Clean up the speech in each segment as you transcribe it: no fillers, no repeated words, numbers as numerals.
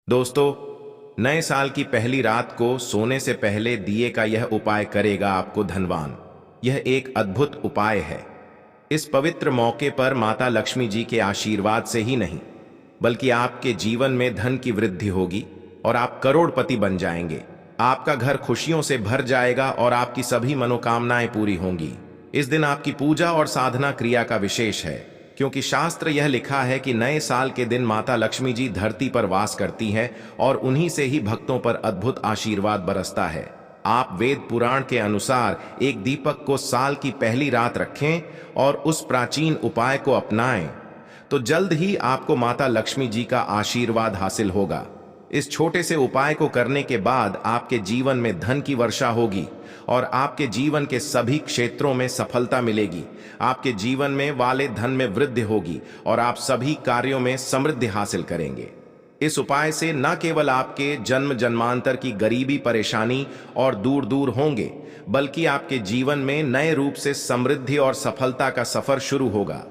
दोस्तों, नए साल की पहली रात को सोने से पहले दिए का यह उपाय करेगा आपको धनवान। यह एक अद्भुत उपाय है। इस पवित्र मौके पर माता लक्ष्मी जी के आशीर्वाद से ही नहीं, बल्कि आपके जीवन में धन की वृद्धि होगी और आप करोड़पति बन जाएंगे। आपका घर खुशियों से भर जाएगा और आपकी सभी मनोकामनाएं पूरी होंगी। इस दिन आपकी पूजा और साधना क्रिया का विशेष है, क्योंकि शास्त्र यह लिखा है कि नए साल के दिन माता लक्ष्मी जी धरती पर वास करती हैं और उन्हीं से ही भक्तों पर अद्भुत आशीर्वाद बरसता है। आप वेद पुराण के अनुसार एक दीपक को साल की पहली रात रखें और उस प्राचीन उपाय को अपनाएं, तो जल्द ही आपको माता लक्ष्मी जी का आशीर्वाद हासिल होगा। इस छोटे से उपाय को करने के बाद आपके जीवन में धन की वर्षा होगी और आपके जीवन के सभी क्षेत्रों में सफलता मिलेगी। आपके जीवन में वाले धन में वृद्धि होगी और आप सभी कार्यों में समृद्धि हासिल करेंगे। इस उपाय से न केवल आपके जन्म जन्मांतर की गरीबी परेशानी और दूर दूर होंगे, बल्कि आपके जीवन में नए रूप से समृद्धि और सफलता का सफर शुरू होगा।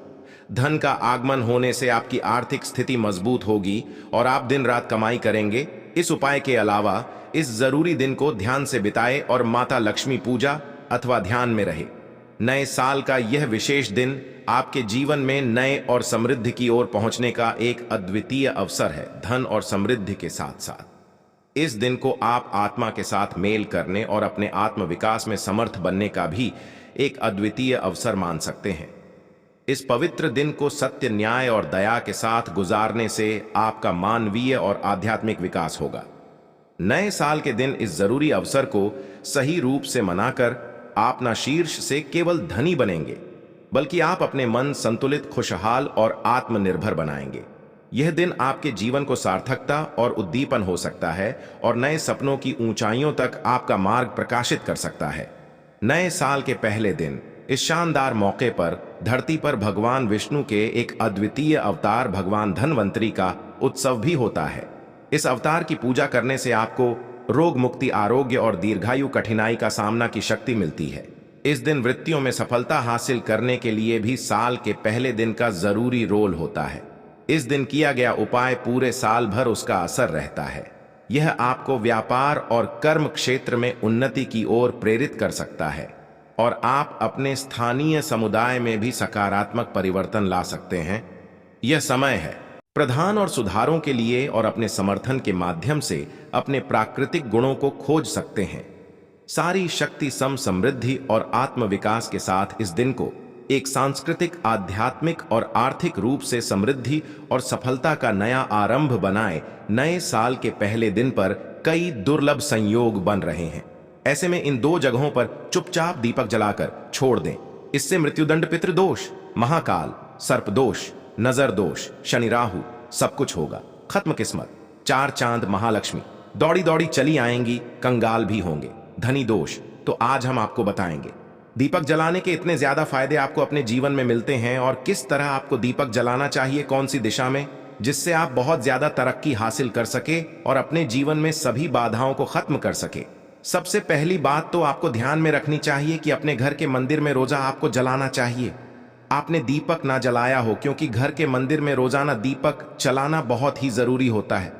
धन का आगमन होने से आपकी आर्थिक स्थिति मजबूत होगी और आप दिन रात कमाई करेंगे। इस उपाय के अलावा इस जरूरी दिन को ध्यान से बिताएं और माता लक्ष्मी पूजा अथवा ध्यान में रहे। नए साल का यह विशेष दिन आपके जीवन में नए और समृद्धि की ओर पहुंचने का एक अद्वितीय अवसर है। धन और समृद्धि के साथ साथ इस दिन को आप आत्मा के साथ मेल करने और अपने आत्म विकास में समर्थ बनने का भी एक अद्वितीय अवसर मान सकते हैं। इस पवित्र दिन को सत्य, न्याय और दया के साथ गुजारने से आपका मानवीय और आध्यात्मिक विकास होगा। नए साल के दिन इस जरूरी अवसर को सही रूप से मनाकर आप न शीर्ष से केवल धनी बनेंगे, बल्कि आप अपने मन संतुलित, खुशहाल और आत्मनिर्भर बनाएंगे। यह दिन आपके जीवन को सार्थकता और उद्दीपन हो सकता है और नए सपनों की ऊंचाइयों तक आपका मार्ग प्रकाशित कर सकता है। नए साल के पहले दिन इस शानदार मौके पर धरती पर भगवान विष्णु के एक अद्वितीय अवतार भगवान धन्वंतरी का उत्सव भी होता है। इस अवतार की पूजा करने से आपको रोग मुक्ति, आरोग्य और दीर्घायु, कठिनाई का सामना की शक्ति मिलती है। इस दिन वृत्तियों में सफलता हासिल करने के लिए भी साल के पहले दिन का जरूरी रोल होता है। इस दिन किया गया उपाय पूरे साल भर उसका असर रहता है। यह आपको व्यापार और कर्म क्षेत्र में उन्नति की ओर प्रेरित कर सकता है और आप अपने स्थानीय समुदाय में भी सकारात्मक परिवर्तन ला सकते हैं। यह समय है प्रधान और सुधारों के लिए और अपने समर्थन के माध्यम से अपने प्राकृतिक गुणों को खोज सकते हैं। सारी शक्ति, समृद्धि और आत्म विकास के साथ इस दिन को एक सांस्कृतिक, आध्यात्मिक और आर्थिक रूप से समृद्धि और सफलता का नया आरंभ बनाए। नए साल के पहले दिन पर कई दुर्लभ संयोग बन रहे हैं। ऐसे में इन दो जगहों पर चुपचाप दीपक जलाकर छोड़ दें। इससे मृत्युदंड, पितृदोष, महाकाल, सर्पदोष, नजर दोष, शनि राहु सब कुछ होगा खत्म। किस्मत, चार चांद महालक्ष्मी दौड़ी दौड़ी चली आएंगी, कंगाल भी होंगे। धनी दोष तो आज हम आपको बताएंगे। दीपक जलाने के इतने ज्यादा फायदे आपको अपने जीवन में मिलते हैं और किस तरह आपको दीपक जलाना चाहिए, कौन सी दिशा में, जिससे आप बहुत ज्यादा तरक्की हासिल कर सके और अपने जीवन में सभी बाधाओं को खत्म कर सके। सबसे पहली बात तो आपको ध्यान में रखनी चाहिए कि अपने घर के मंदिर में रोजा आपको जलाना चाहिए। आपने दीपक ना जलाया हो, क्योंकि घर के मंदिर में रोजाना दीपक जलाना बहुत ही जरूरी होता है।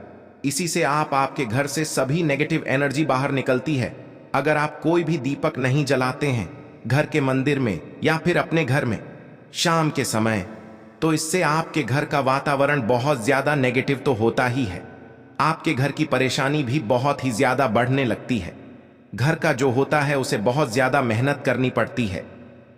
इसी से आपके घर से सभी नेगेटिव एनर्जी बाहर निकलती है। अगर आप कोई भी दीपक नहीं जलाते हैं घर के मंदिर में या फिर अपने घर में शाम के समय, तो इससे आपके घर का वातावरण बहुत ज्यादा नेगेटिव तो होता ही है। आपके घर की परेशानी भी बहुत ही ज्यादा बढ़ने लगती है। घर का जो होता है उसे बहुत ज्यादा मेहनत करनी पड़ती है।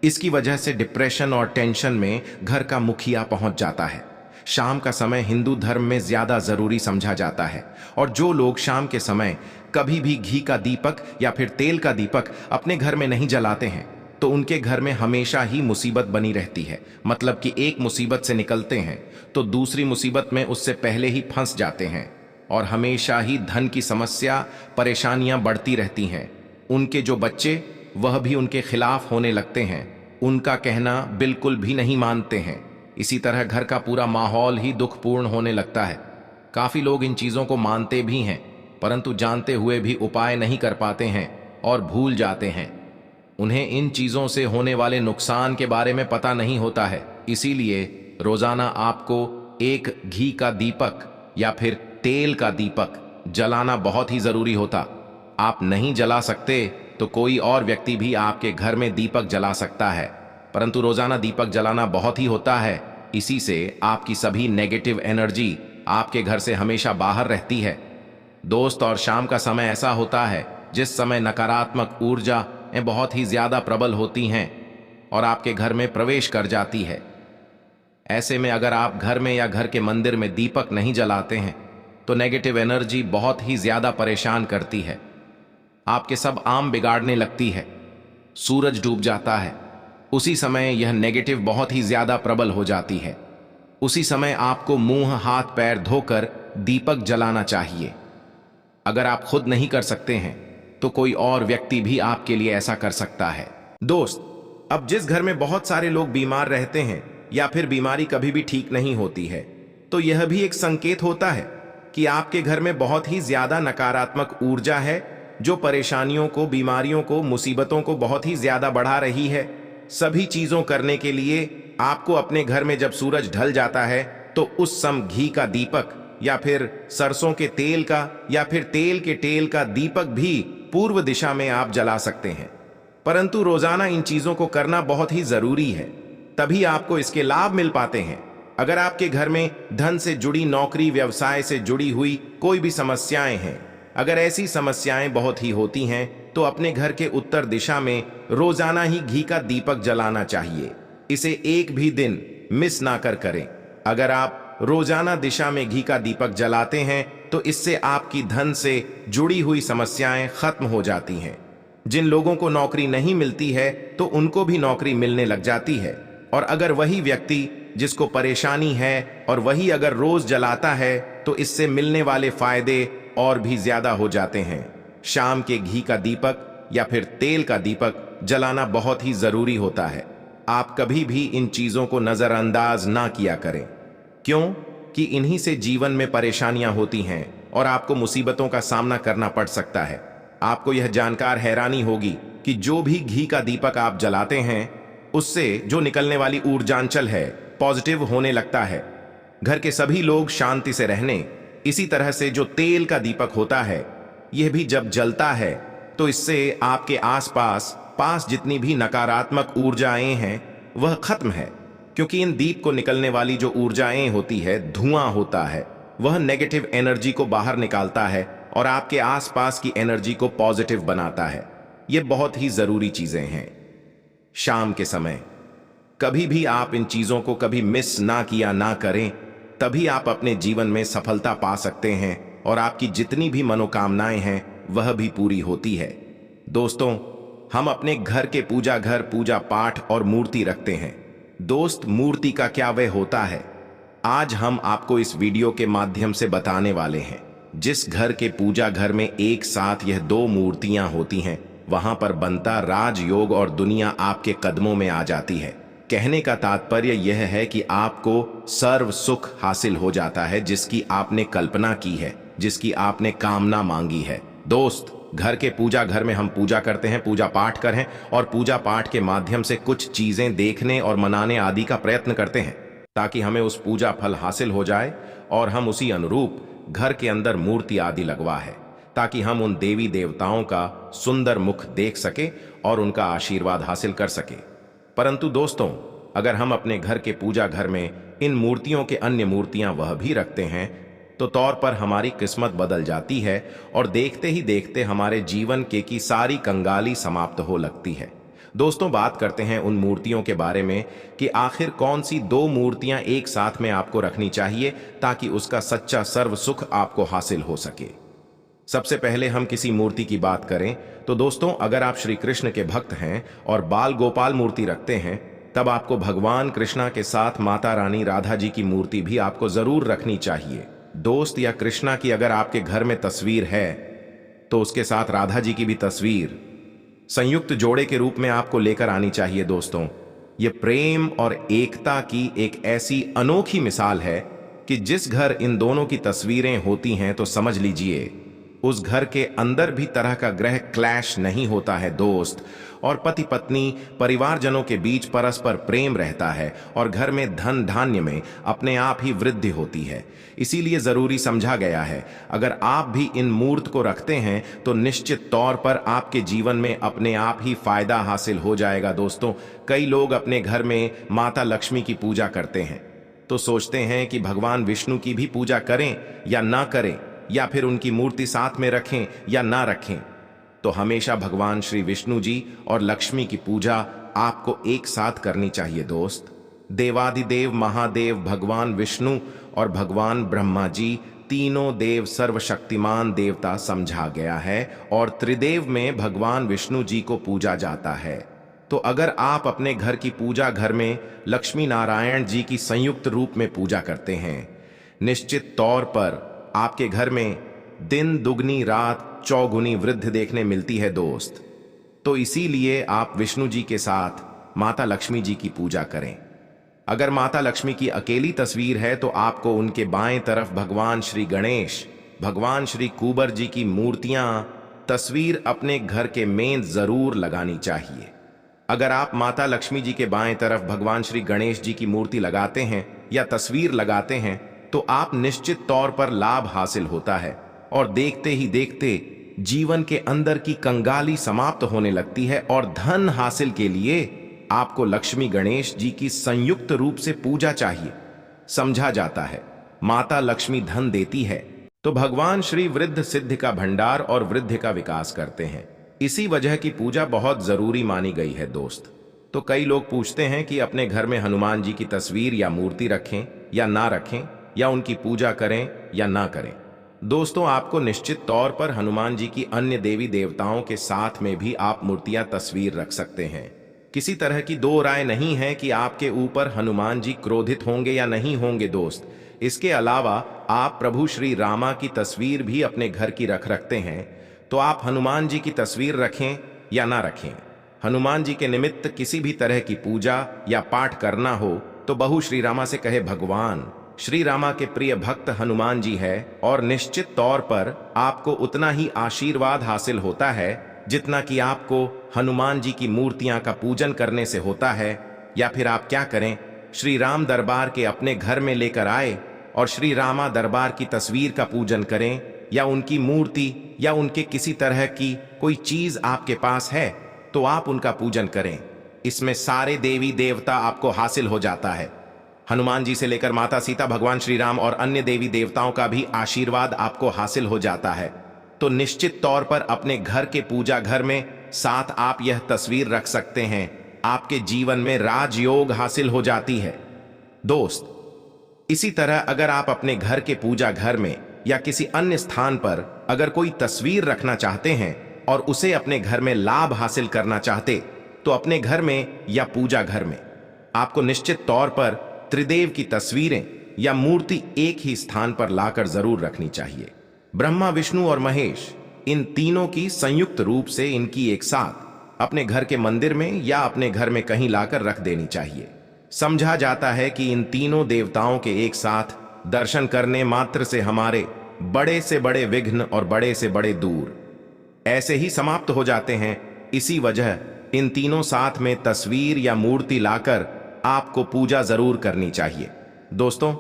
इसकी वजह से डिप्रेशन और टेंशन में घर का मुखिया पहुंच जाता है। शाम का समय हिंदू धर्म में ज्यादा जरूरी समझा जाता है और जो लोग शाम के समय कभी भी घी का दीपक या फिर तेल का दीपक अपने घर में नहीं जलाते हैं, तो उनके घर में हमेशा ही मुसीबत बनी रहती है। मतलब कि एक मुसीबत से निकलते हैं तो दूसरी मुसीबत में उससे पहले ही फंस जाते हैं और हमेशा ही धन की समस्या, परेशानियां बढ़ती रहती हैं। उनके जो बच्चे वह भी उनके खिलाफ होने लगते हैं, उनका कहना बिल्कुल भी नहीं मानते हैं। इसी तरह घर का पूरा माहौल ही दुखपूर्ण होने लगता है। काफी लोग इन चीजों को मानते भी हैं, परंतु जानते हुए भी उपाय नहीं कर पाते हैं और भूल जाते हैं। उन्हें इन चीजों से होने वाले नुकसान के बारे में पता नहीं होता है। इसीलिए रोजाना आपको एक घी का दीपक या फिर तेल का दीपक जलाना बहुत ही जरूरी होता। आप नहीं जला सकते तो कोई और व्यक्ति भी आपके घर में दीपक जला सकता है, परंतु रोजाना दीपक जलाना बहुत ही होता है। इसी से आपकी सभी नेगेटिव एनर्जी आपके घर से हमेशा बाहर रहती है। दोस्त, और शाम का समय ऐसा होता है जिस समय नकारात्मक ऊर्जा बहुत ही ज्यादा प्रबल होती हैं और आपके घर में प्रवेश कर जाती है। ऐसे में अगर आप घर में या घर के मंदिर में दीपक नहीं जलाते हैं तो नेगेटिव एनर्जी बहुत ही ज्यादा परेशान करती है। आपके सब आम बिगाड़ने लगती है। सूरज डूब जाता है, उसी समय यह नेगेटिव बहुत ही ज्यादा प्रबल हो जाती है। उसी समय आपको मुंह हाथ पैर धोकर दीपक जलाना चाहिए। अगर आप खुद नहीं कर सकते हैं तो कोई और व्यक्ति भी आपके लिए ऐसा कर सकता है। दोस्त, अब जिस घर में बहुत सारे लोग बीमार रहते हैं या फिर बीमारी कभी भी ठीक नहीं होती है, तो यह भी एक संकेत होता है कि आपके घर में बहुत ही ज्यादा नकारात्मक ऊर्जा है जो परेशानियों को, बीमारियों को, मुसीबतों को बहुत ही ज्यादा बढ़ा रही है। सभी चीजों करने के लिए आपको अपने घर में जब सूरज ढल जाता है तो उस समय घी का दीपक या फिर सरसों के तेल का या फिर तेल के तेल का दीपक भी पूर्व दिशा में आप जला सकते हैं। परंतु रोजाना इन चीजों को करना बहुत ही जरूरी है, तभी आपको इसके लाभ मिल पाते हैं। अगर आपके घर में धन से जुड़ी, नौकरी व्यवसाय से जुड़ी हुई कोई भी समस्याएं हैं, अगर ऐसी समस्याएं बहुत ही होती हैं तो अपने घर के उत्तर दिशा में रोजाना ही घी का दीपक जलाना चाहिए। इसे एक भी दिन मिस ना करें। अगर आप रोजाना दिशा में घी का दीपक जलाते हैं तो इससे आपकी धन से जुड़ी हुई समस्याएं खत्म हो जाती हैं। जिन लोगों को नौकरी नहीं मिलती है तो उनको भी नौकरी मिलने लग जाती है, और अगर वही व्यक्ति जिसको परेशानी है और वही अगर रोज जलाता है तो इससे मिलने वाले फायदे और भी ज्यादा हो जाते हैं। शाम के घी का दीपक या फिर तेल का दीपक जलाना बहुत ही जरूरी होता है। आप कभी भी इन चीजों को नजरअंदाज ना किया करें, क्यों कि इन्हीं से जीवन में परेशानियां होती हैं और आपको मुसीबतों का सामना करना पड़ सकता है। आपको यह जानकर हैरानी होगी कि जो भी घी का दीपक आप जलाते हैं उससे जो निकलने वाली ऊर्जांचल है पॉजिटिव होने लगता है। घर के सभी लोग शांति से रहने, इसी तरह से जो तेल का दीपक होता है यह भी जब जलता है तो इससे आपके आसपास जितनी भी नकारात्मक ऊर्जाएं हैं वह खत्म है, क्योंकि इन दीप को निकलने वाली जो ऊर्जाएं होती है, धुआं होता है, वह नेगेटिव एनर्जी को बाहर निकालता है और आपके आसपास की एनर्जी को पॉजिटिव बनाता है। ये बहुत ही जरूरी चीजें हैं। शाम के समय कभी भी आप इन चीजों को कभी मिस ना किया ना करें, तभी आप अपने जीवन में सफलता पा सकते हैं और आपकी जितनी भी मनोकामनाएं हैं वह भी पूरी होती है। दोस्तों, हम अपने घर के पूजा घर, पूजा पाठ और मूर्ति रखते हैं। दोस्त, मूर्ति का क्या वह होता है, आज हम आपको इस वीडियो के माध्यम से बताने वाले हैं। जिस घर के पूजा घर में एक साथ यह दो मूर्तियां होती हैं, वहां पर बनता राजयोग और दुनिया आपके कदमों में आ जाती है। कहने का तात्पर्य यह है कि आपको सर्व सुख हासिल हो जाता है जिसकी आपने कल्पना की है, जिसकी आपने कामना मांगी है। दोस्त, घर के पूजा घर में हम पूजा करते हैं, पूजा पाठ करें और पूजा पाठ के माध्यम से कुछ चीजें देखने और मनाने आदि का प्रयत्न करते हैं ताकि हमें उस पूजा फल हासिल हो जाए और हम उसी अनुरूप घर के अंदर मूर्ति आदि लगवा है ताकि हम उन देवी देवताओं का सुंदर मुख देख सके और उनका आशीर्वाद हासिल कर सके। परंतु दोस्तों, अगर हम अपने घर के पूजा घर में इन मूर्तियों के अन्य मूर्तियां वह भी रखते हैं तो तौर पर हमारी किस्मत बदल जाती है और देखते ही देखते हमारे जीवन के की सारी कंगाली समाप्त हो लगती है। दोस्तों, बात करते हैं उन मूर्तियों के बारे में कि आखिर कौन सी दो मूर्तियां एक साथ में आपको रखनी चाहिए ताकि उसका सच्चा सर्व सुख आपको हासिल हो सके। सबसे पहले हम किसी मूर्ति की बात करें तो दोस्तों, अगर आप श्री कृष्ण के भक्त हैं और बाल गोपाल मूर्ति रखते हैं, तब आपको भगवान कृष्णा के साथ माता रानी राधा जी की मूर्ति भी आपको जरूर रखनी चाहिए। दोस्त, या कृष्णा की अगर आपके घर में तस्वीर है तो उसके साथ राधा जी की भी तस्वीर संयुक्त जोड़े के रूप में आपको लेकर आनी चाहिए। दोस्तों, ये प्रेम और एकता की एक ऐसी अनोखी मिसाल है कि जिस घर इन दोनों की तस्वीरें होती हैं तो समझ लीजिए उस घर के अंदर भी तरह का ग्रह क्लैश नहीं होता है दोस्त, और पति पत्नी परिवारजनों के बीच परस्पर प्रेम रहता है और घर में धन धान्य में अपने आप ही वृद्धि होती है। इसीलिए जरूरी समझा गया है, अगर आप भी इन मूर्त को रखते हैं तो निश्चित तौर पर आपके जीवन में अपने आप ही फायदा हासिल हो जाएगा। दोस्तों, कई लोग अपने घर में माता लक्ष्मी की पूजा करते हैं तो सोचते हैं कि भगवान विष्णु की भी पूजा करें या ना करें, या फिर उनकी मूर्ति साथ में रखें या ना रखें। तो हमेशा भगवान श्री विष्णु जी और लक्ष्मी की पूजा आपको एक साथ करनी चाहिए दोस्त। देवादिदेव महादेव भगवान विष्णु और भगवान ब्रह्मा जी तीनों देव सर्वशक्तिमान देवता समझा गया है, और त्रिदेव में भगवान विष्णु जी को पूजा जाता है। तो अगर आप अपने घर की पूजा घर में लक्ष्मी नारायण जी की संयुक्त रूप में पूजा करते हैं, निश्चित तौर पर आपके घर में दिन दुगनी रात चौगुनी वृद्धि देखने मिलती है दोस्त। तो इसीलिए आप विष्णु जी के साथ माता लक्ष्मी जी की पूजा करें। अगर माता लक्ष्मी की अकेली तस्वीर है तो आपको उनके बाएं तरफ भगवान श्री गणेश, भगवान श्री कुबर जी की मूर्तियां तस्वीर अपने घर के में जरूर लगानी चाहिए। अगर आप माता लक्ष्मी जी के बाएं तरफ भगवान श्री गणेश जी की मूर्ति लगाते हैं या तस्वीर लगाते हैं तो आप निश्चित तौर पर लाभ हासिल होता है, और देखते ही देखते जीवन के अंदर की कंगाली समाप्त होने लगती है, और धन हासिल के लिए आपको लक्ष्मी गणेश जी की संयुक्त रूप से पूजा चाहिए। समझा जाता है माता लक्ष्मी धन देती है तो भगवान श्री वृद्ध सिद्धि का भंडार और वृद्धि का विकास करते हैं। इसी वजह की पूजा बहुत जरूरी मानी गई है दोस्त। तो कई लोग पूछते हैं कि अपने घर में हनुमान जी की तस्वीर या मूर्ति रखें या ना रखें, या उनकी पूजा करें या ना करें। दोस्तों, आपको निश्चित तौर पर हनुमान जी की अन्य देवी देवताओं के साथ में भी आप मूर्तियां तस्वीर रख सकते हैं। किसी तरह की दो राय नहीं है कि आपके ऊपर हनुमान जी क्रोधित होंगे या नहीं होंगे दोस्त। इसके अलावा आप प्रभु श्री रामा की तस्वीर भी अपने घर की रखते हैं, तो आप हनुमान जी की तस्वीर रखें या ना रखें, हनुमान जी के निमित्त किसी भी तरह की पूजा या पाठ करना हो तो बहू श्री रामा से कहे भगवान श्री रामा के प्रिय भक्त हनुमान जी है, और निश्चित तौर पर आपको उतना ही आशीर्वाद हासिल होता है जितना कि आपको हनुमान जी की मूर्तियां का पूजन करने से होता है। या फिर आप क्या करें, श्री राम दरबार के अपने घर में लेकर आए और श्री रामा दरबार की तस्वीर का पूजन करें, या उनकी मूर्ति या उनके किसी तरह की कोई चीज आपके पास है तो आप उनका पूजन करें। इसमें सारे देवी देवता आपको हासिल हो जाता है। हनुमान जी से लेकर माता सीता, भगवान श्री राम और अन्य देवी देवताओं का भी आशीर्वाद आपको हासिल हो जाता है। तो निश्चित तौर पर अपने घर के पूजा घर में साथ आप यह तस्वीर रख सकते हैं। आपके जीवन में राजयोग हासिल हो जाती है दोस्त। इसी तरह अगर आप अपने घर के पूजा घर में या किसी अन्य स्थान पर अगर कोई तस्वीर रखना चाहते हैं और उसे अपने घर में लाभ हासिल करना चाहते, तो अपने घर में या पूजा घर में आपको निश्चित तौर पर त्रिदेव की तस्वीरें या मूर्ति एक ही स्थान पर लाकर जरूर रखनी चाहिए। ब्रह्मा, विष्णु और महेश, इन तीनों की संयुक्त रूप से इनकी एक साथ अपने घर के मंदिर में या अपने घर में कहीं लाकर रख देनी चाहिए। समझा जाता है कि इन तीनों देवताओं के एक साथ दर्शन करने मात्र से हमारे बड़े से बड़े विघ्न और बड़े से बड़े दूर ऐसे ही समाप्त हो जाते हैं। इसी वजह इन तीनों साथ में तस्वीर या मूर्ति लाकर आपको पूजा जरूर करनी चाहिए। दोस्तों,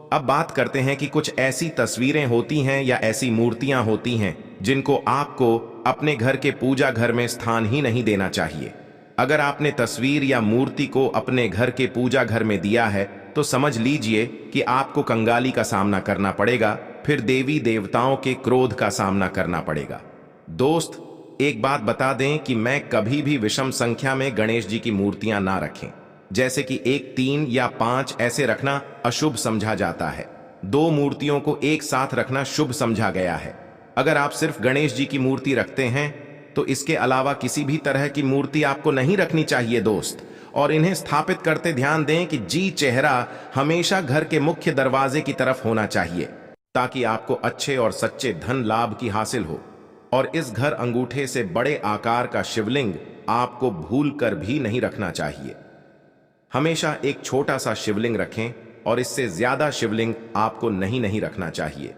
अब बात करते हैं कि कुछ ऐसी तस्वीरें होती हैं या ऐसी मूर्तियां होती हैं जिनको आपको अपने घर के पूजा घर में स्थान ही नहीं देना चाहिए। अगर आपने तस्वीर या मूर्ति को अपने घर के पूजा घर में दिया है तो समझ लीजिए कि आपको कंगाली का सामना करना पड़ेगा, फिर देवी देवताओं के क्रोध का सामना करना पड़ेगा। दोस्त, एक बात बता दें कि मैं कभी भी विषम संख्या में गणेश जी की मूर्तियां ना रखें, जैसे कि 1, 3 या 5 ऐसे रखना अशुभ समझा जाता है। 2 मूर्तियों को एक साथ रखना शुभ समझा गया है। अगर आप सिर्फ गणेश जी की मूर्ति रखते हैं तो इसके अलावा किसी भी तरह की मूर्ति आपको नहीं रखनी चाहिए दोस्त। और इन्हें स्थापित करते ध्यान दें कि जी चेहरा हमेशा घर के मुख्य दरवाजे की तरफ होना चाहिए, ताकि आपको अच्छे और सच्चे धन लाभ की हासिल हो। और इस घर अंगूठे से बड़े आकार का शिवलिंग आपको भूल कर भी नहीं रखना चाहिए। हमेशा एक छोटा सा शिवलिंग रखें और इससे ज्यादा शिवलिंग आपको नहीं रखना चाहिए।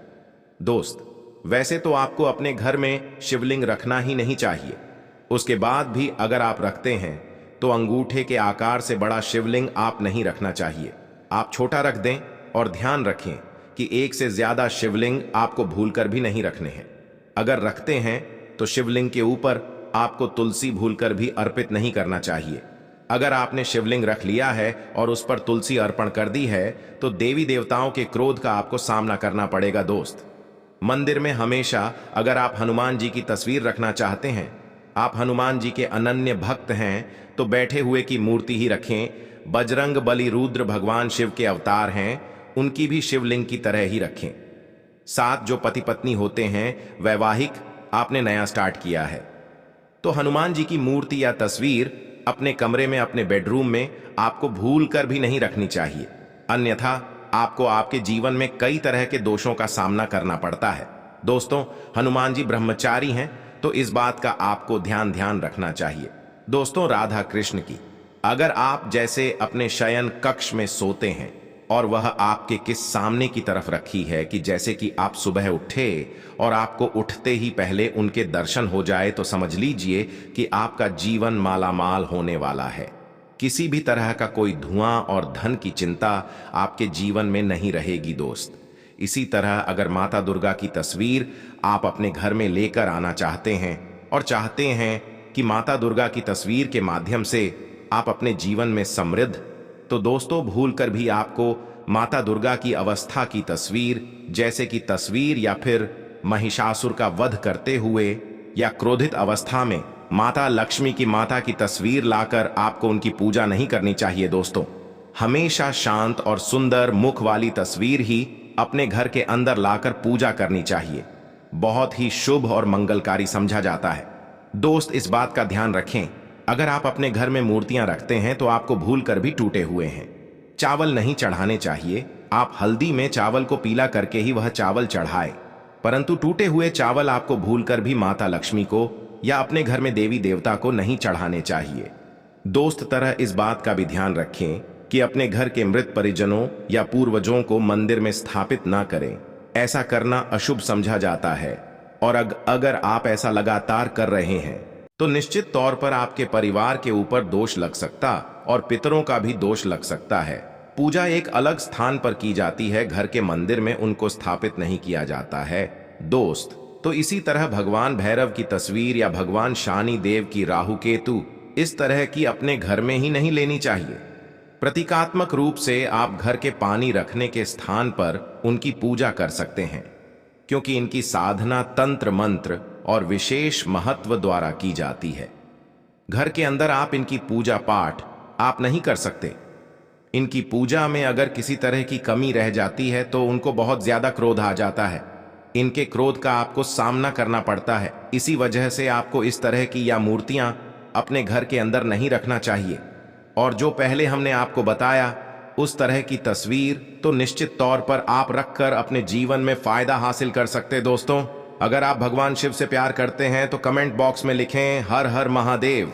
दोस्त, वैसे तो आपको अपने घर में शिवलिंग रखना ही नहीं चाहिए। उसके बाद भी अगर आप रखते हैं तो अंगूठे के आकार से बड़ा शिवलिंग आप नहीं रखना चाहिए। आप छोटा रख दें और ध्यान रखें कि एक से ज्यादा शिवलिंग आपको भूलकर भी नहीं रखने हैं। अगर रखते हैं तो शिवलिंग के ऊपर आपको तुलसी भूलकर भी अर्पित नहीं करना चाहिए। अगर आपने शिवलिंग रख लिया है और उस पर तुलसी अर्पण कर दी है तो देवी देवताओं के क्रोध का आपको सामना करना पड़ेगा दोस्त। मंदिर में हमेशा अगर आप हनुमान जी की तस्वीर रखना चाहते हैं, आप हनुमान जी के अनन्य भक्त हैं, तो बैठे हुए की मूर्ति ही रखें। बजरंग बली रुद्र भगवान शिव के अवतार हैं, उनकी भी शिवलिंग की तरह ही रखें। साथ जो पति पत्नी होते हैं, वैवाहिक आपने नया स्टार्ट किया है, तो हनुमान जी की मूर्ति या तस्वीर अपने कमरे में, अपने बेडरूम में आपको भूल कर भी नहीं रखनी चाहिए। अन्यथा आपको आपके जीवन में कई तरह के दोषों का सामना करना पड़ता है। दोस्तों, हनुमान जी ब्रह्मचारी हैं, तो इस बात का आपको ध्यान रखना चाहिए। दोस्तों, राधा कृष्ण की अगर आप जैसे अपने शयन कक्ष में सोते हैं और वह आपके किस सामने की तरफ रखी है कि जैसे कि आप सुबह उठे और आपको उठते ही पहले उनके दर्शन हो जाए, तो समझ लीजिए कि आपका जीवन मालामाल होने वाला है। किसी भी तरह का कोई धुआं और धन की चिंता आपके जीवन में नहीं रहेगी दोस्त। इसी तरह अगर माता दुर्गा की तस्वीर आप अपने घर में लेकर आना चाहते हैं और चाहते हैं कि माता दुर्गा की तस्वीर के माध्यम से आप अपने जीवन में समृद्ध, तो दोस्तों भूल कर भी आपको माता दुर्गा की अवस्था की तस्वीर, जैसे कि तस्वीर या फिर महिषासुर का वध करते हुए या क्रोधित अवस्था में माता लक्ष्मी की माता की तस्वीर लाकर आपको उनकी पूजा नहीं करनी चाहिए। दोस्तों, हमेशा शांत और सुंदर मुख वाली तस्वीर ही अपने घर के अंदर लाकर पूजा करनी चाहिए। बहुत ही शुभ और मंगलकारी समझा जाता है। दोस्त, इस बात का ध्यान रखें, अगर आप अपने घर में मूर्तियां रखते हैं तो आपको भूल कर भी टूटे हुए हैं चावल नहीं चढ़ाने चाहिए। आप हल्दी में चावल को पीला करके ही वह चावल चढ़ाए, परंतु टूटे हुए चावल आपको भूलकर भी माता लक्ष्मी को या अपने घर में देवी देवता को नहीं चढ़ाने चाहिए। दोस्त, तरह इस बात का भी ध्यान रखें कि अपने घर के मृत परिजनों या पूर्वजों को मंदिर में स्थापित ना करें। ऐसा करना अशुभ समझा जाता है और अगर आप ऐसा लगातार कर रहे हैं तो निश्चित तौर पर आपके परिवार के ऊपर दोष लग सकता और पितरों का भी दोष लग सकता है। पूजा एक अलग स्थान पर की जाती है, घर के मंदिर में उनको स्थापित नहीं किया जाता है दोस्त। तो इसी तरह भगवान भैरव की तस्वीर या भगवान शनि देव की राहु केतु इस तरह की अपने घर में ही नहीं लेनी चाहिए। प्रतीकात्मक रूप से आप घर के पानी रखने के स्थान पर उनकी पूजा कर सकते हैं, क्योंकि इनकी साधना तंत्र मंत्र और विशेष महत्व द्वारा की जाती है। घर के अंदर आप इनकी पूजा पाठ आप नहीं कर सकते। इनकी पूजा में अगर किसी तरह की कमी रह जाती है तो उनको बहुत ज्यादा क्रोध आ जाता है। इनके क्रोध का आपको सामना करना पड़ता है। इसी वजह से आपको इस तरह की या मूर्तियां अपने घर के अंदर नहीं रखना चाहिए। और जो पहले हमने आपको बताया उस तरह की तस्वीर तो निश्चित तौर पर आप रखकर अपने जीवन में फायदा हासिल कर सकते। दोस्तों, अगर आप भगवान शिव से प्यार करते हैं तो कमेंट बॉक्स में लिखें हर हर महादेव।